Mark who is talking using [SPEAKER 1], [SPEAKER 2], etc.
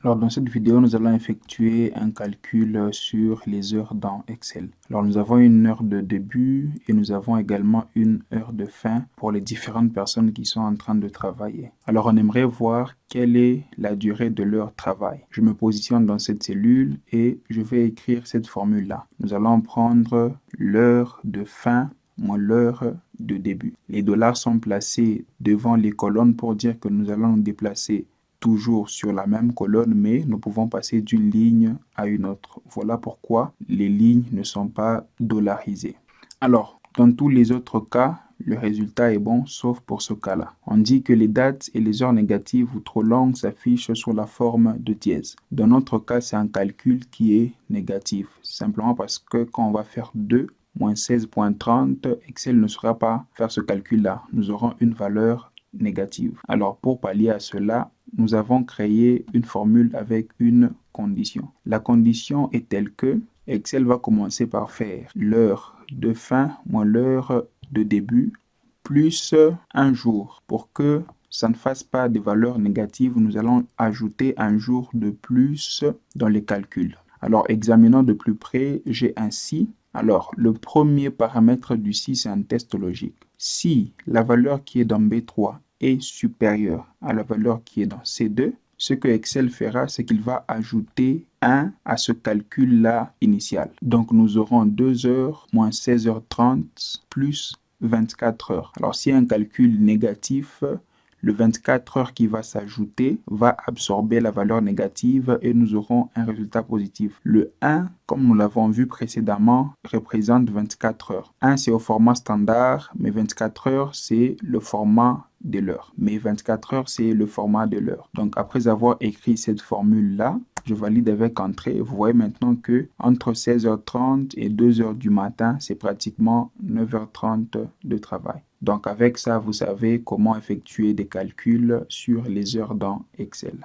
[SPEAKER 1] Alors dans cette vidéo, nous allons effectuer un calcul sur les heures dans Excel. Alors nous avons une heure de début et nous avons également une heure de fin pour les différentes personnes qui sont en train de travailler. Alors on aimerait voir quelle est la durée de leur travail. Je me positionne dans cette cellule et je vais écrire cette formule-là. Nous allons prendre l'heure de fin moins l'heure de début. Les dollars sont placés devant les colonnes pour dire que nous allons nous déplacer toujours sur la même colonne, mais nous pouvons passer d'une ligne à une autre. Voilà pourquoi les lignes ne sont pas dollarisées. Alors, dans tous les autres cas, le résultat est bon, sauf pour ce cas-là. On dit que les dates et les heures négatives ou trop longues s'affichent sous la forme de dièse. Dans notre cas, c'est un calcul qui est négatif, simplement parce que quand on va faire 2 moins 16.30, Excel ne saura pas faire ce calcul-là. Nous aurons une valeur négative. Alors, pour pallier à cela, nous avons créé une formule avec une condition. La condition est telle que Excel va commencer par faire l'heure de fin moins l'heure de début plus un jour. Pour que ça ne fasse pas de valeurs négatives, nous allons ajouter un jour de plus dans les calculs. Alors, examinons de plus près, j'ai un si. Alors, le premier paramètre du si, c'est un test logique. Si la valeur qui est dans B3 est supérieure à la valeur qui est dans C2, ce que Excel fera, c'est qu'il va ajouter 1 à ce calcul-là initial. Donc, nous aurons 2 heures moins 16h30 plus 24 heures. Alors, s'il y a un calcul négatif, le 24 heures qui va s'ajouter va absorber la valeur négative et nous aurons un résultat positif. Le 1, comme nous l'avons vu précédemment, représente 24 heures. 1, c'est au format standard, mais 24 heures, c'est le format de l'heure. Mais 24 heures, c'est le format de l'heure. Donc, après avoir écrit cette formule-là, je valide avec entrée. Vous voyez maintenant que entre 16h30 et 2h du matin, c'est pratiquement 9h30 de travail. Donc avec ça, vous savez comment effectuer des calculs sur les heures dans Excel.